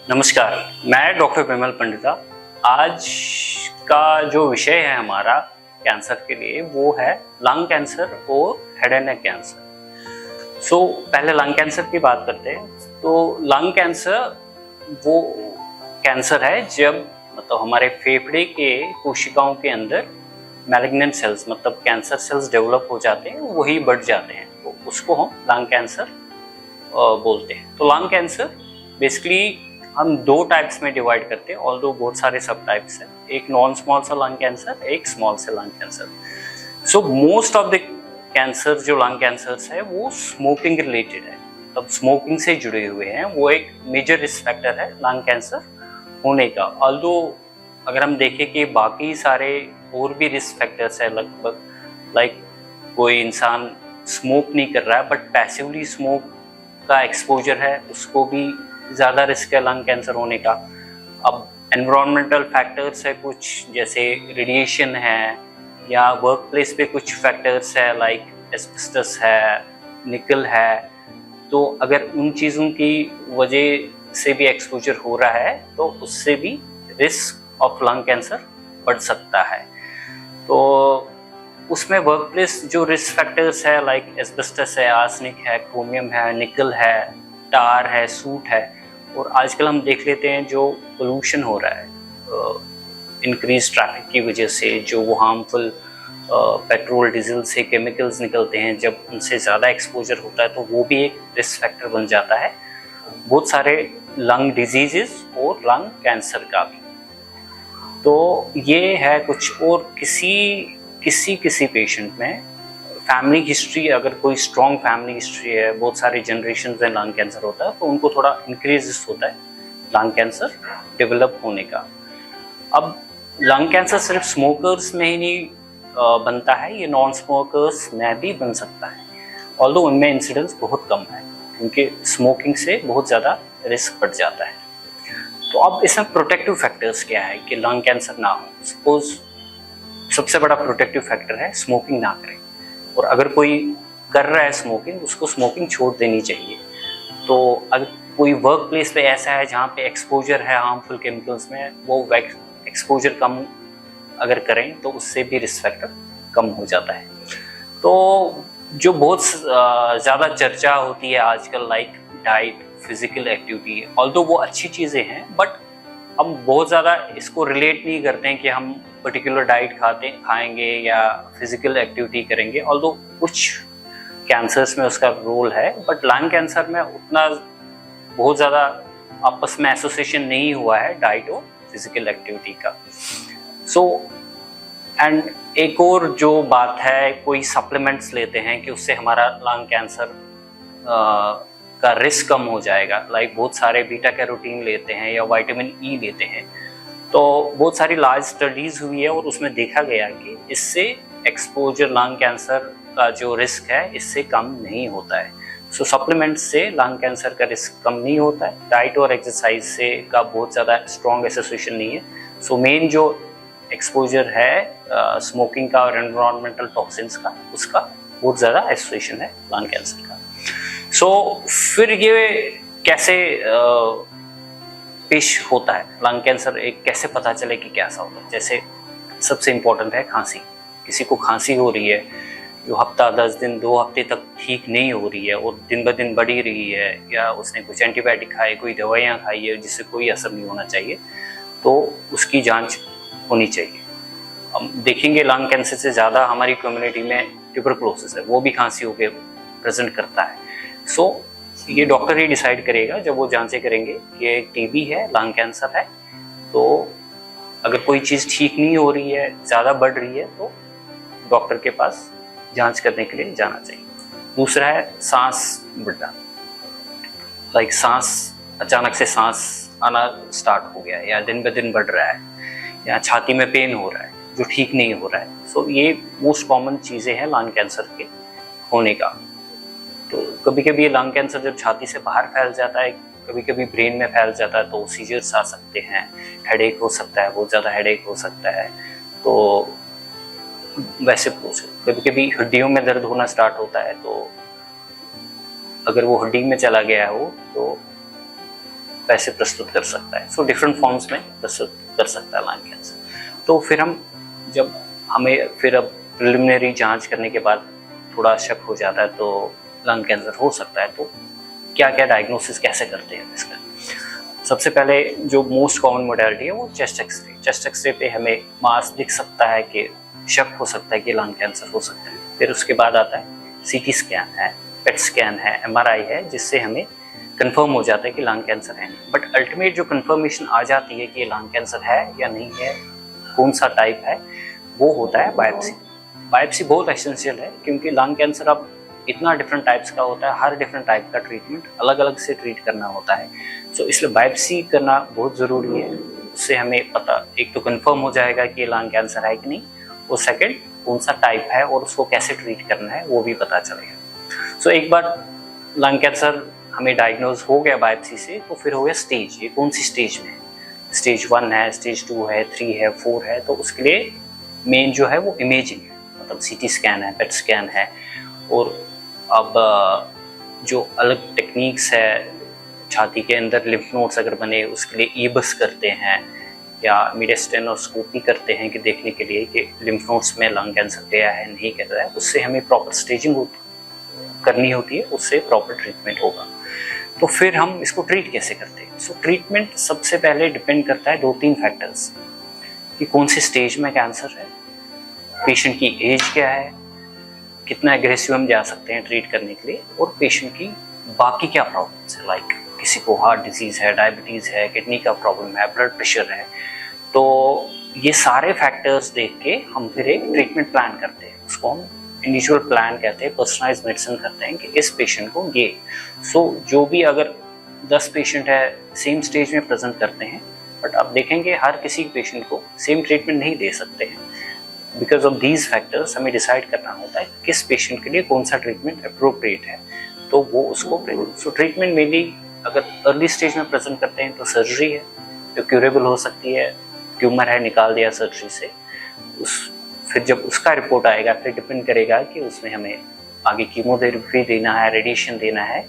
नमस्कार, मैं डॉक्टर विमल पंडिता। आज का जो विषय है हमारा कैंसर के लिए वो है लंग कैंसर और हेड एंड नेक कैंसर। पहले लंग कैंसर की बात करते हैं। तो लंग कैंसर वो कैंसर है जब हमारे फेफड़े के कोशिकाओं के अंदर malignant cells cancer cells develop हो जाते हैं, वही बढ़ जाते हैं, तो उसको हम लंग कैंसर बोलते हैं। तो लंग कैंसर बेसिकली हम दो टाइप्स में डिवाइड करते हैं, ऑल्दो बहुत सारे सब टाइप्स हैं। एक non small cell lung cancer, एक small cell lung cancer. So most of the cancer जो लंग कैंसर्स है वो स्मोकिंग रिलेटेड है, तब स्मोकिंग से जुड़े हुए हैं। वो एक मेजर रिस्क फैक्टर है लंग कैंसर होने का। ऑल्दो अगर हम देखें कि बाकी सारे और भी रिस्क फैक्टर्स है, लगभग लाइक कोई इंसान स्मोक नहीं कर रहा है बट पैसिवली स्मोक का एक्सपोजर है, उसको भी ज़्यादा रिस्क है लंग कैंसर होने का। अब एनवायरमेंटल फैक्टर्स है कुछ, जैसे रेडिएशन है या वर्क प्लेस पे कुछ फैक्टर्स है लाइक एस्बेस्टस है, निकल है। तो अगर उन चीज़ों की वजह से भी एक्सपोजर हो रहा है तो उससे भी रिस्क ऑफ लंग कैंसर बढ़ सकता है। तो उसमें वर्क प्लेस जो रिस्क फैक्टर्स है लाइक एस्बेस्टस है, आर्सेनिक है, क्रोमियम है, निकल है, टार है, सूट है। और आजकल हम देख लेते हैं जो पोल्यूशन हो रहा है इंक्रीज ट्रैफिक की वजह से, जो वो हार्मफुल पेट्रोल डीजल से केमिकल्स निकलते हैं, जब उनसे ज़्यादा एक्सपोजर होता है तो वो भी एक रिस्क फैक्टर बन जाता है बहुत सारे लंग डिजीजेस और लंग कैंसर का भी। तो ये है कुछ। और किसी पेशेंट में फैमिली हिस्ट्री, अगर कोई स्ट्रॉन्ग फैमिली हिस्ट्री है, बहुत सारे जनरेशन में लंग कैंसर होता है, तो उनको थोड़ा इंक्रीज होता है लंग कैंसर डेवलप होने का। अब लंग कैंसर सिर्फ स्मोकर्स में ही नहीं बनता है, ये नॉन स्मोकर्स में भी बन सकता है, ऑल्दो उनमें इंसिडेंस बहुत कम है क्योंकि स्मोकिंग से बहुत ज़्यादा रिस्क बढ़ जाता है। तो अब इसमें प्रोटेक्टिव फैक्टर्स क्या है कि लंग कैंसर ना हो। सपोज सबसे बड़ा प्रोटेक्टिव फैक्टर है स्मोकिंग ना करें, और अगर कोई कर रहा है स्मोकिंग, उसको स्मोकिंग छोड़ देनी चाहिए। तो अगर कोई वर्क प्लेस पे ऐसा है जहाँ पे एक्सपोजर है हार्मफुल केमिकल्स में, वो एक्सपोजर कम अगर करें तो उससे भी रिस्क फैक्टर कम हो जाता है। तो जो बहुत ज़्यादा चर्चा होती है आजकल like diet, physical activity, although वो अच्छी चीज़ें हैं बट हम बहुत ज़्यादा इसको रिलेट नहीं करते हैं कि हम पर्टिकुलर डाइट खाएंगे या फिजिकल एक्टिविटी करेंगे। ऑल्दो कुछ कैंसर्स में उसका रोल है बट लंग कैंसर में उतना बहुत ज़्यादा आपस में एसोसिएशन नहीं हुआ है डाइट और फिजिकल एक्टिविटी का। एंड एक और जो बात है, कोई सप्लीमेंट्स लेते हैं कि उससे हमारा लंग कैंसर का रिस्क कम हो जाएगा, लाइक बहुत सारे बीटा कैरोटीन लेते हैं या विटामिन ई लेते हैं। तो बहुत सारी लार्ज स्टडीज हुई है और उसमें देखा गया कि इससे एक्सपोजर लंग कैंसर का जो रिस्क है इससे कम नहीं होता है। सो सप्लीमेंट से लंग कैंसर का रिस्क कम नहीं होता है, डाइट और एक्सरसाइज से का बहुत ज़्यादा स्ट्रॉन्ग एसोसिएशन नहीं है। सो मेन जो एक्सपोजर है स्मोकिंग का और एनवायरमेंटल टॉक्सिन्स का, उसका बहुत ज़्यादा एसोसिएशन है लंग कैंसर का। सो फिर ये कैसे पेश होता है लंग कैंसर, एक कैसे पता चले कि कैसा होता है। जैसे सबसे इम्पोर्टेंट है खांसी। किसी को खांसी हो रही है जो हफ्ता 10 दिन 2 हफ्ते तक ठीक नहीं हो रही है और दिन ब दिन बढ़ी रही है, या उसने कुछ एंटीबायोटिक खाए, कोई दवाइयाँ खाई है जिससे कोई असर नहीं होना चाहिए, तो उसकी जांच होनी चाहिए। हम देखेंगे लंग कैंसर से ज़्यादा हमारी कम्युनिटी में ट्यूबरकुलोसिस है, वो भी खांसी होकर प्रेजेंट करता है। सो ये डॉक्टर ही डिसाइड करेगा जब वो जांचें करेंगे कि टीबी है, लंग कैंसर है। तो अगर कोई चीज़ ठीक नहीं हो रही है, ज़्यादा बढ़ रही है, तो डॉक्टर के पास जांच करने के लिए जाना चाहिए। दूसरा है सांस बढ़ना, लाइक सांस अचानक से सांस आना स्टार्ट हो गया है या दिन ब दिन बढ़ रहा है, या छाती में पेन हो रहा है जो ठीक नहीं हो रहा है। सो ये मोस्ट कॉमन चीज़ें हैं लंग कैंसर के होने का। तो कभी कभी ये लंग कैंसर जब छाती से बाहर फैल जाता है, कभी कभी ब्रेन में फैल जाता है, तो सीजर्स आ सकते हैं, हेडेक हो सकता है, बहुत ज़्यादा हेडेक हो सकता है। तो वैसे कभी कभी हड्डियों में दर्द होना स्टार्ट होता है, तो अगर वो हड्डी में चला गया हो तो वैसे प्रस्तुत कर सकता है। सो डिफरेंट फॉर्म्स में प्रस्तुत कर सकता है लंग कैंसर। तो फिर हमें फिर अब प्रिलिमिनरी जांच करने के बाद थोड़ा शक हो जाता है तो लंग कैंसर हो सकता है, तो क्या क्या डायग्नोसिस कैसे करते हैं इसका। सबसे पहले जो मोस्ट कॉमन मोडालिटी है वो चेस्ट एक्सरे। चेस्ट एक्सरे पे हमें मास दिख सकता है कि शक हो सकता है कि लंग कैंसर हो सकता है। फिर उसके बाद आता है सीटी स्कैन है, पेट स्कैन है, एमआरआई है, जिससे हमें कंफर्म हो जाता है कि लंग कैंसर है। बट अल्टीमेट जो कंफर्मेशन आ जाती है कि लंग कैंसर है या नहीं है, कौन सा टाइप है, वो होता है बायोप्सी। बायोप्सी बहुत एसेंशियल है क्योंकि लंग कैंसर अब इतना डिफरेंट टाइप्स का होता है, हर डिफरेंट टाइप का ट्रीटमेंट अलग अलग से ट्रीट करना होता है। सो इसलिए बायोप्सी करना बहुत ज़रूरी है। उससे हमें पता एक तो कंफर्म हो जाएगा कि लंग कैंसर है कि नहीं, और सेकंड कौन सा टाइप है और उसको कैसे ट्रीट करना है वो भी पता चलेगा। सो एक बार लंग कैंसर हमें डायग्नोज हो गया बायोप्सी से, तो फिर हो गया स्टेज, ये कौन सी स्टेज में है। स्टेज 1 है, स्टेज 2 है, 3 है, 4 है। तो उसके लिए मेन जो है वो इमेजिंग है, मतलब सीटी स्कैन है, पेट स्कैन है। और अब जो अलग टेक्निक्स है, छाती के अंदर लिम्फ नोड्स अगर बने उसके लिए ईबस करते हैं या मीडियास्टेनोस्कोपी करते हैं कि देखने के लिए कि लिम्फ नोड्स में लंग कैंसर गया है नहीं कर रहा है। उससे हमें प्रॉपर स्टेजिंग करनी होती है, उससे प्रॉपर ट्रीटमेंट होगा। तो फिर हम इसको ट्रीट कैसे करते हैं। सो ट्रीटमेंट सबसे पहले डिपेंड करता है 2-3 फैक्टर्स कि कौन सी स्टेज में कैंसर है, पेशेंट की एज क्या है, कितना एग्रेसिव हम जा सकते हैं ट्रीट करने के लिए, और पेशेंट की बाकी क्या प्रॉब्लम्स है, लाइक किसी को हार्ट डिजीज है, डायबिटीज़ है, किडनी का प्रॉब्लम है, ब्लड प्रेशर है। तो ये सारे फैक्टर्स देख के हम फिर एक ट्रीटमेंट प्लान करते हैं, उसको हम इंडिविजुअल प्लान कहते हैं, पर्सनलाइज मेडिसिन करते हैं कि इस पेशेंट को ये। सो जो भी अगर 10 पेशेंट है सेम स्टेज में प्रेजेंट करते हैं, बट अब देखेंगे हर किसी पेशेंट को सेम ट्रीटमेंट नहीं दे सकते हैं। बिकॉज ऑफ दीज फैक्टर्स हमें डिसाइड करना होता है किस पेशेंट के लिए कौन सा ट्रीटमेंट अप्रोप्रिएट है, तो वो उसको। सो ट्रीटमेंट मेनली अगर अर्ली स्टेज में प्रेजेंट करते हैं तो सर्जरी है जो क्यूरेबल हो सकती है, ट्यूमर है निकाल दिया सर्जरी से। फिर जब उसका रिपोर्ट आएगा फिर डिपेंड करेगा कि उसमें हमें आगे कीमोथेरेपी देना है, रेडिएशन देना है,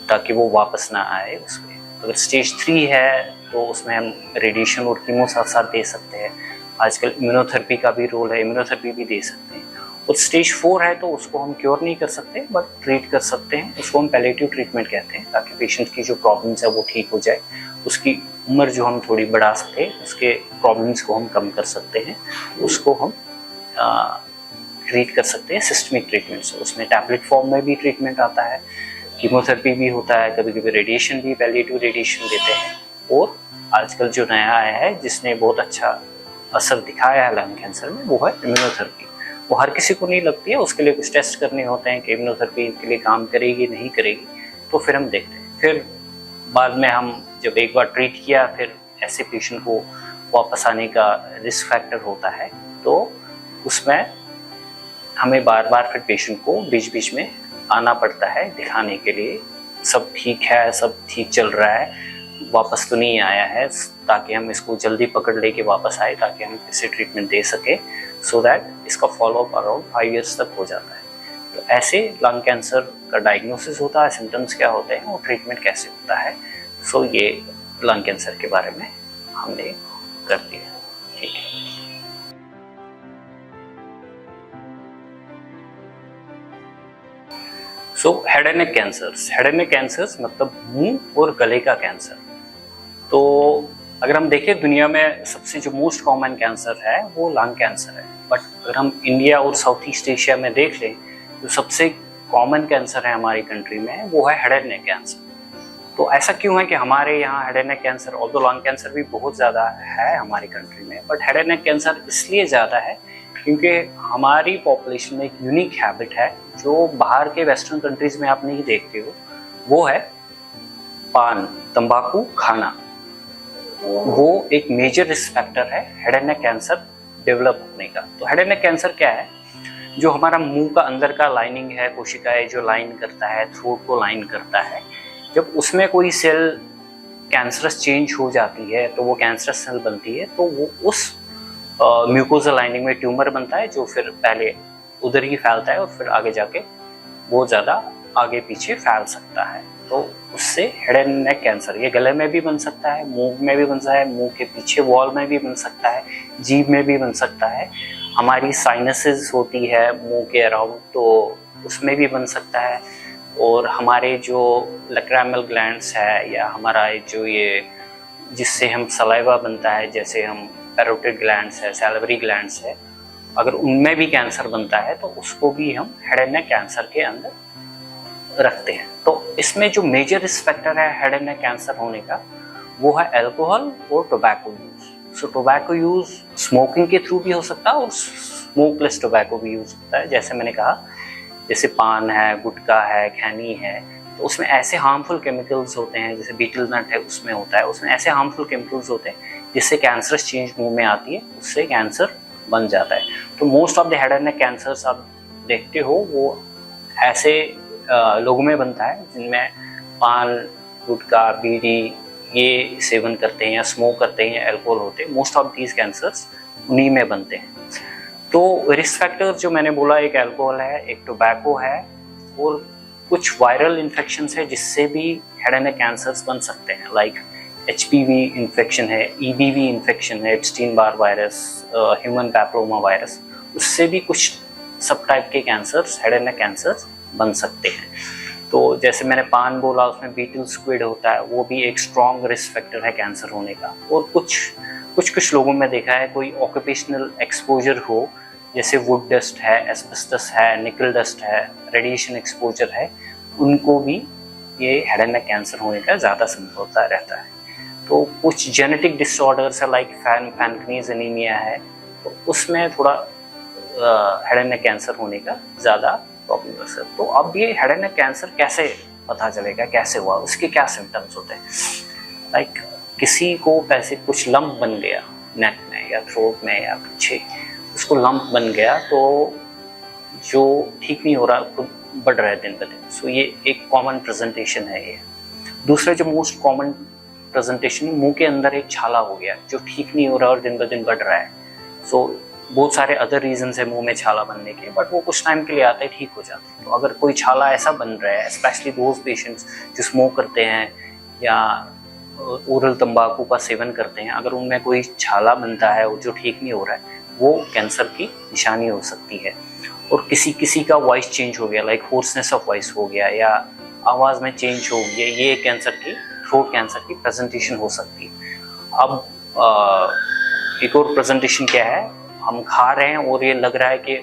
ताकि वो वापस ना आए उसमें। अगर स्टेज 3 है तो उसमें हम रेडिएशन और कीमो साथ साथ दे सकते हैं। आजकल इम्यूनोथेरेपी का भी रोल है, इम्यूनोथेरेपी भी दे सकते हैं। और स्टेज 4 है तो उसको हम क्योर नहीं कर सकते बट ट्रीट कर सकते हैं, उसको हम पैलिएटिव ट्रीटमेंट कहते हैं, ताकि पेशेंट की जो प्रॉब्लम्स है वो ठीक हो जाए, उसकी उम्र जो हम थोड़ी बढ़ा सके, उसके प्रॉब्लम्स को हम कम कर सकते हैं, उसको हम ट्रीट कर सकते हैं सिस्टमिक ट्रीटमेंट से। उसमें टैबलेट फॉर्म में भी ट्रीटमेंट आता है, कीमोथेरेपी भी होता है, कभी कभी रेडिएशन भी, पैलिएटिव रेडिएशन देते हैं। और आजकल जो नया आया है जिसने बहुत अच्छा असर दिखाया है लंग कैंसर में, वो है इम्यूनोथेरेपी। वो हर किसी को नहीं लगती है, उसके लिए कुछ टेस्ट करने होते हैं कि इम्यूनोथेरेपी के लिए काम करेगी नहीं करेगी, तो फिर हम देखते हैं। फिर बाद में हम जब एक बार ट्रीट किया, फिर ऐसे पेशेंट को वापस आने का रिस्क फैक्टर होता है, तो उसमें हमें बार बार फिर पेशेंट को बीच बीच में आना पड़ता है दिखाने के लिए, सब ठीक है, सब ठीक चल रहा है, वापस तो नहीं आया है, ताकि हम इसको जल्दी पकड़ लेके वापस आए, ताकि हम इसे ट्रीटमेंट दे सके, सो दैट इसका फॉलोअप अराउंड 5 years तक हो जाता है। तो ऐसे लंग कैंसर का डायग्नोसिस होता है, सिम्टम्स क्या होते हैं और ट्रीटमेंट कैसे होता है। सो ये लंग कैंसर के बारे में हमने कर दिया, ठीक है। So head and neck cancers, head and neck cancers मतलब मुंह और गले का कैंसर। तो अगर हम देखें दुनिया में सबसे जो मोस्ट कॉमन कैंसर है वो लंग कैंसर है, बट अगर हम इंडिया और साउथ ईस्ट एशिया में देख लें तो सबसे कॉमन कैंसर है हमारी कंट्री में वो है हेड एंड नेक कैंसर। तो ऐसा क्यों है कि हमारे यहाँ head and neck cancer, although lung cancer भी बहुत ज़्यादा है हमारी कंट्री में, but head and neck cancer इसलिए ज़्यादा है क्योंकि हमारी पॉपुलेशन में एक यूनिक हैबिट है जो बाहर के वेस्टर्न कंट्रीज में आप नहीं देखते हो, वो है पान, तंबाकू खाना। वो एक मेजर रिस्क फैक्टर है head and neck cancer develop होने का। तो हेड एंड नेक कैंसर क्या है, जो हमारा मुंह का अंदर का लाइनिंग है, कोशिकाएं जो लाइन करता है, थ्रोट को लाइन करता है, जब उसमें कोई सेल कैंसरस चेंज हो जाती है तो वो कैंसरस सेल बनती है, तो वो उस म्यूकोजल लाइनिंग में ट्यूमर बनता है, जो फिर पहले उधर ही फैलता है और फिर आगे जाके बहुत ज़्यादा आगे पीछे फैल सकता है। तो उससे हेड एंड नेक कैंसर ये गले में भी बन सकता है, मुंह में भी बन सकता है, मुंह के पीछे वॉल में भी बन सकता है, जीभ में भी बन सकता है, हमारी साइनसेस होती है मुंह के अराउंड तो उसमें भी बन सकता है, और हमारे जो लैक्रिमल ग्लैंड्स है या हमारा जो ये जिससे हम सलाइवा बनता है, जैसे हम पैरोटिड ग्लैंड्स है, सैलिवरी ग्लैंड्स है, अगर उनमें भी कैंसर बनता है तो उसको भी हम हेड एंड नेक कैंसर के अंदर रखते हैं। तो इसमें जो मेजर रिस्क फैक्टर है हेड एंड नेक कैंसर होने का वो है अल्कोहल और टोबैको यूज। सो टोबैको यूज स्मोकिंग के थ्रू भी हो सकता है और स्मोकलेस टोबैको भी यूज होता है। जैसे मैंने कहा, जैसे पान है, गुटखा है, खैनी है, तो उसमें ऐसे हार्मफुल केमिकल्स होते हैं, जैसे बीटल नट है उसमें होता है, उसमें ऐसे हार्मफुल केमिकल्स होते हैं जिससे कैंसरस चेंज मुंह में आती है, उससे कैंसर बन जाता है। तो most of the head and neck cancers आप देखते हो वो ऐसे लोगों में बनता है जिनमें पान, गुटखा, बीड़ी ये सेवन करते हैं या स्मोक करते हैं या अल्कोहल होते हैं। मोस्ट ऑफ दीज कैंसर्स उन्हीं में बनते हैं। तो रिस्क फैक्टर जो मैंने बोला, एक अल्कोहल है, एक टोबैको है और कुछ वायरल इन्फेक्शंस है जिससे भी हेड एंड नेक कैंसर्स बन सकते हैं। लाइक HPV इन्फेक्शन है, EBV इन्फेक्शन है, Epstein Barr virus, human papilloma virus, उससे भी कुछ सब टाइप के cancers, head and neck cancers बन सकते हैं। तो जैसे मैंने पान बोला, उसमें बीटल स्क्विड होता है, वो भी एक स्ट्रॉन्ग रिस्क फैक्टर है कैंसर होने का। और कुछ लोगों में देखा है कोई ऑक्यूपेशनल एक्सपोजर हो, जैसे वुड डस्ट है, एस्बेस्टस है, निकल डस्ट है, रेडिएशन एक्सपोजर है, उनको भी ये हेड एंड नेक कैंसर होने का ज़्यादा संभवता रहता है। तो कुछ जेनेटिक डिसऑर्डर्स है, लाइक फैनक्नीज एनीमिया है, तो उसमें थोड़ा हेड एंड नेक कैंसर होने का ज़्यादा प्रॉब्लम है। तो अब ये हेड एंड नेक कैंसर कैसे पता चलेगा, कैसे हुआ, उसके क्या सिम्टम्स होते हैं? लाइक किसी को ऐसे कुछ लंप बन गया नेक में या थ्रोट में या पीछे, उसको लंप बन गया तो जो ठीक नहीं हो रहा, खुद बढ़ रहा है दिन ब दिन। सो ये एक कॉमन प्रेजेंटेशन है ये। दूसरा जो मोस्ट कॉमन प्रेजेंटेशन, मुंह के अंदर एक छाला हो गया जो ठीक नहीं हो रहा और दिन ब दिन बढ़ रहा है। सो बहुत सारे अदर रीजंस है मुंह में छाला बनने के, बट वो कुछ टाइम के लिए आते हैं, ठीक हो जाते हैं। तो अगर कोई छाला ऐसा बन रहा है, स्पेशली दोज पेशेंट्स जो स्मोक करते हैं या ओरल तंबाकू का सेवन करते हैं, अगर उनमें कोई छाला बनता है जो ठीक नहीं हो रहा है, वो कैंसर की निशानी हो सकती है। और किसी का वॉइस चेंज हो गया, लाइक होर्सनेस ऑफ वॉइस हो गया या आवाज़ में चेंज हो गया, ये कैंसर की, थ्रोट कैंसर की प्रेजेंटेशन हो सकती है। अब एक और प्रेजेंटेशन क्या है, हम खा रहे हैं और ये लग रहा है कि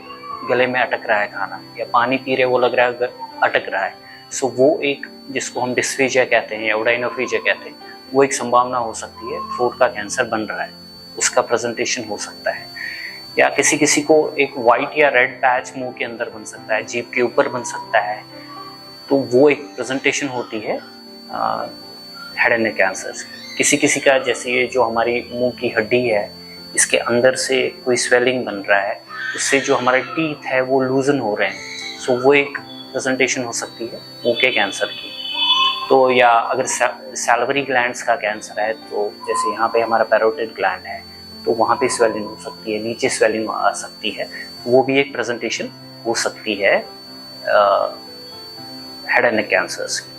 गले में अटक रहा है खाना, या पानी पी रहे हैं वो लग रहा है अटक रहा है। सो वो एक, जिसको हम डिस्फेजिया कहते हैं या ओडाइनोफेजिया कहते हैं, वो एक संभावना हो सकती है थ्रोट का कैंसर बन रहा है, उसका प्रेजेंटेशन हो सकता है। या किसी को एक वाइट या रेड पैच मुंह के अंदर बन सकता है, जीभ के ऊपर बन सकता है, तो वो एक प्रेजेंटेशन होती है हेड एंड नेक कैंसर। किसी का जैसे ये जो हमारी मुंह की हड्डी है, इसके अंदर से कोई स्वेलिंग बन रहा है, उससे जो हमारे टीथ है वो लूजन हो रहे हैं, सो वो एक प्रेजेंटेशन हो सकती है मुंह के कैंसर की। तो या अगर सैलिवरी ग्लैंड्स का कैंसर है, तो जैसे यहाँ पे हमारा पैरोटिड ग्लैंड है, तो वहाँ पे स्वेलिंग हो सकती है, नीचे स्वेलिंग आ सकती है, वो भी एक प्रेजेंटेशन हो सकती है हेड एंड नेक कैंसर्स की।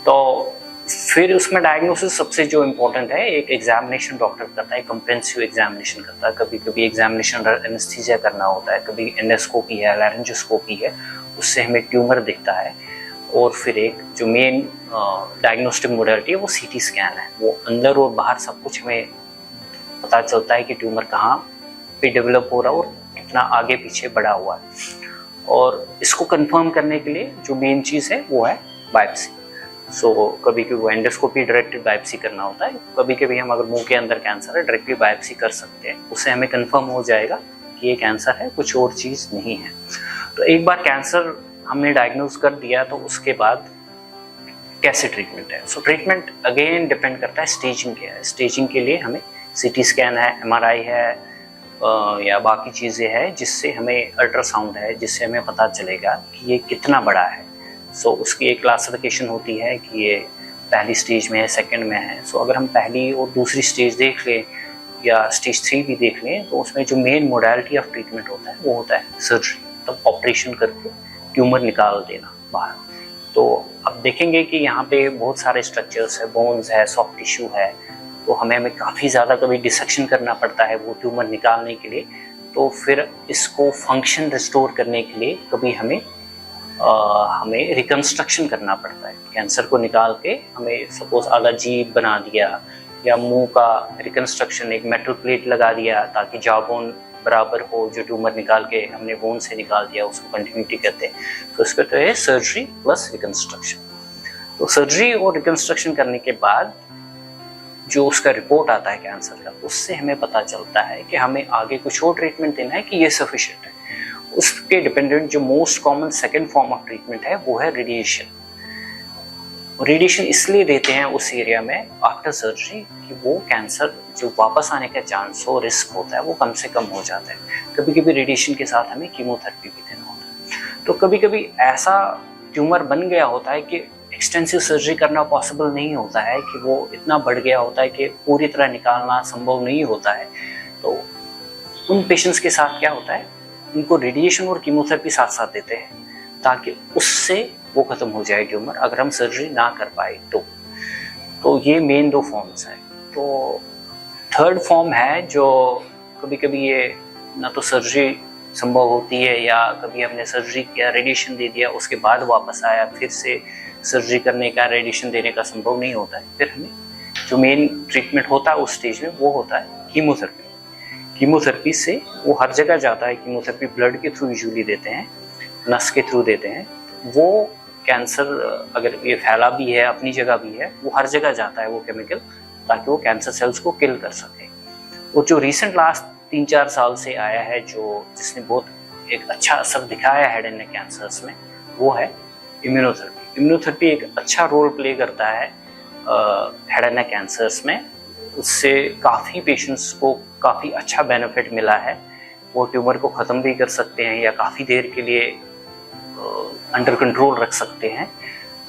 तो फिर उसमें डायग्नोसिस सबसे जो इम्पोर्टेंट है, एक एग्जामिनेशन डॉक्टर करता है, कंप्रेहेंसिव एग्जामिनेशन करता है। कभी कभी एग्जामिनेशन एनेस्थीसिया करना होता है, कभी एंडोस्कोपी है, लैरिंजोस्कोपी है, उससे हमें ट्यूमर दिखता है। और फिर एक जो मेन डायग्नोस्टिक मोडालिटी है वो CT स्कैन है, वो अंदर और बाहर सब कुछ हमें पता चलता है कि ट्यूमर कहाँ पे डेवलप हो रहा है और कितना आगे पीछे बढ़ा हुआ है। और इसको कंफर्म करने के लिए जो मेन चीज़ है वो है बायोप्सी। सो कभी कभी एंडोस्कोपी डायरेक्टेड बायोप्सी करना होता है, कभी कभी हम अगर मुंह के अंदर कैंसर है डायरेक्टली बायोप्सी कर सकते हैं, उससे हमें कंफर्म हो जाएगा कि ये कैंसर है, कुछ और चीज़ नहीं है। तो एक बार कैंसर हमने डायग्नोज कर दिया तो उसके बाद कैसे ट्रीटमेंट है? सो ट्रीटमेंट अगेन डिपेंड करता है स्टेजिंग क्या है। स्टेजिंग के लिए हमें CT स्कैन है, MRI है या बाकी चीज़ें हैं, जिससे हमें अल्ट्रासाउंड है, जिससे हमें पता चलेगा कि ये कितना बड़ा है। सो उसकी एक क्लासिफिकेशन होती है कि ये पहली स्टेज में है, सेकंड में है। सो अगर हम पहली और दूसरी स्टेज देख लें या स्टेज 3 भी देख लें, तो उसमें जो मेन मोडालिटी ऑफ ट्रीटमेंट होता है वो होता है सर्जरी, मतलब ऑपरेशन करके ट्यूमर निकाल देना बाहर। तो आप देखेंगे कि यहाँ पे बहुत सारे स्ट्रक्चर्स है, बोन्स है, सॉफ्ट टिश्यू है, तो हमें काफ़ी ज़्यादा कभी डिसेक्शन करना पड़ता है वो ट्यूमर निकालने के लिए। तो फिर इसको फंक्शन रिस्टोर करने के लिए कभी हमें रिकंस्ट्रक्शन करना पड़ता है। कैंसर को निकाल के हमें सपोज आधा जीभ बना दिया या मुंह का रिकंस्ट्रक्शन, एक मेटल प्लेट लगा दिया ताकि जॉ बोन बराबर हो, जो ट्यूमर निकाल के हमने बोन से निकाल दिया उसको कंटिन्यूटी कहते हैं। तो इसको तो है सर्जरी प्लस रिकंस्ट्रक्शन। तो सर्जरी और रिकंस्ट्रक्शन करने के बाद जो उसका रिपोर्ट आता है कैंसर का, उससे हमें पता चलता है कि हमें आगे कुछ और ट्रीटमेंट देना है कि ये सफिशिएंट है। उसके डिपेंडेंट जो most common second form of treatment है वो है रेडिएशन। रेडिएशन इसलिए देते हैं उस एरिया में आफ्टर सर्जरी कि वो कैंसर जो वापस आने का चांस हो, रिस्क होता है, वो कम से कम हो जाता है। कभी कभी रेडिएशन के साथ हमें कीमोथेरेपी भी देना होता है। तो कभी कभी ऐसा ट्यूमर बन गया होता है कि एक्सटेंसिव सर्जरी करना पॉसिबल नहीं होता है, कि वो इतना बढ़ गया होता है कि पूरी तरह निकालना संभव नहीं होता है। तो उन पेशेंट्स के साथ क्या होता है, उनको रेडिएशन और कीमोथेरेपी साथ साथ देते हैं ताकि उससे वो खत्म हो जाए ट्यूमर, अगर हम सर्जरी ना कर पाए तो ये मेन दो फॉर्म्स हैं। तो थर्ड फॉर्म है जो कभी कभी ये ना तो सर्जरी संभव होती है या कभी हमने सर्जरी किया, रेडिएशन दे दिया, उसके बाद वापस आया, फिर से सर्जरी करने का, रेडिएशन देने का संभव नहीं होता है। फिर हमें जो मेन ट्रीटमेंट होता है उस स्टेज में वो होता है कीमोथेरेपी। कीमोथेरेपी से वो हर जगह जाता है। कीमोथेरेपी ब्लड के थ्रू यूजुअली देते हैं, नस के थ्रू देते हैं। वो कैंसर अगर ये फैला भी है, अपनी जगह भी है, वो हर जगह जाता है वो केमिकल, ताकि वो कैंसर सेल्स को किल कर सके। और जो रिसेंट लास्ट 3-4 साल से आया है, जो जिसने बहुत एक अच्छा असर दिखाया है हेड एंड नेक कैंसर्स में, वो है इम्यूनोथेरेपी। इम्यूनोथेरेपी एक अच्छा रोल प्ले करता है हेड एंड नेक कैंसर्स में। उससे काफ़ी पेशेंट्स को काफ़ी अच्छा बेनिफिट मिला है। वो ट्यूमर को ख़त्म भी कर सकते हैं या काफ़ी देर के लिए अंडर कंट्रोल रख सकते हैं।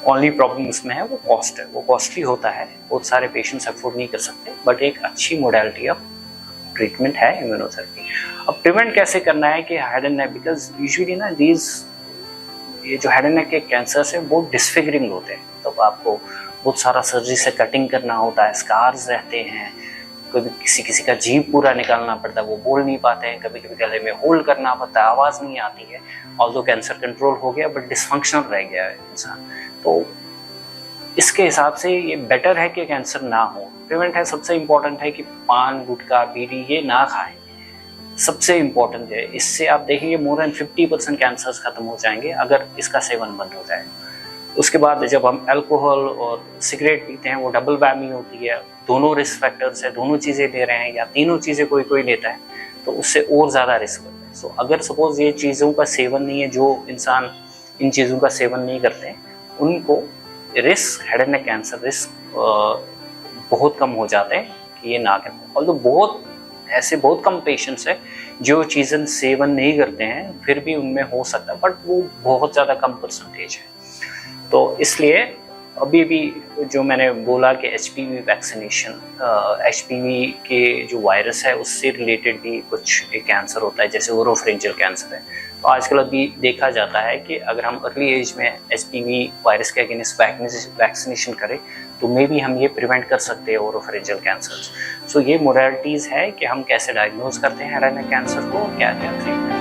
ओनली प्रॉब्लम इसमें है वो कॉस्ट है, वो कॉस्टली होता है, बहुत सारे पेशेंट्स अफोर्ड नहीं कर सकते, बट एक अच्छी मोडालिटी ऑफ ट्रीटमेंट है इम्यूनोथेरेपी। अब प्रिवेंट कैसे करना है कि head and neck, because usually ना ये जो हेड एंड नेक के कैंसर्स है वो डिसफिगरिंग होते हैं, तो आपको बहुत सारा सर्जरी से कटिंग करना होता है, स्कार्स रहते हैं, कभी किसी का जीभ पूरा निकालना पड़ता है, वो बोल नहीं पाते हैं, कभी कभी गले में होल्ड करना पड़ता है, आवाज़ नहीं आती है। ऑल्दो कैंसर कंट्रोल हो गया बट डिसफंक्शनल रह गया है इंसान। तो इसके हिसाब से ये बेटर है कि कैंसर ना हो। प्रिवेंट है, सबसे इम्पोर्टेंट है कि पान, गुटखा, बीड़ी ये ना खाएं, सबसे इम्पोर्टेंट है। इससे आप देखेंगे मोर देन 50% कैंसर्स खत्म हो जाएंगे अगर इसका सेवन बंद हो जाए। उसके बाद जब हम अल्कोहल और सिगरेट पीते हैं, वो डबल वैमी होती है, दोनों रिस्क फैक्टर्स है, दोनों चीज़ें ले रहे हैं या तीनों चीज़ें कोई लेता है, तो उससे और ज़्यादा रिस्क होता है। सो अगर सपोज ये चीज़ों का सेवन नहीं है, जो इंसान इन चीज़ों का सेवन नहीं करते हैं, उनको risk, head and neck cancer risk बहुत कम हो जाते हैं कि ये ना करें। और तो बहुत कम पेशेंट्स है जो चीज़ें सेवन नहीं करते हैं, फिर भी उनमें हो सकता है, बट वो बहुत ज़्यादा कम परसेंटेज है। तो इसलिए अभी भी जो मैंने बोला कि HPV वैक्सीनेशन, HPV के जो वायरस है उससे रिलेटेड भी कुछ एक कैंसर होता है, जैसे ओरोफेरिंजियल कैंसर है। तो आजकल अभी देखा जाता है कि अगर हम अर्ली एज में HPV वायरस के अगेंस्ट वैक्सीनेशन करें तो मे भी हम ये प्रिवेंट कर सकते हैं ओरोफेरिंजियल कैंसर। सो ये मोडालिटीज़ है कि हम कैसे डायग्नोज करते हैं हेड एंड नेक कैंसर को, क्या क्या ट्रीटमेंट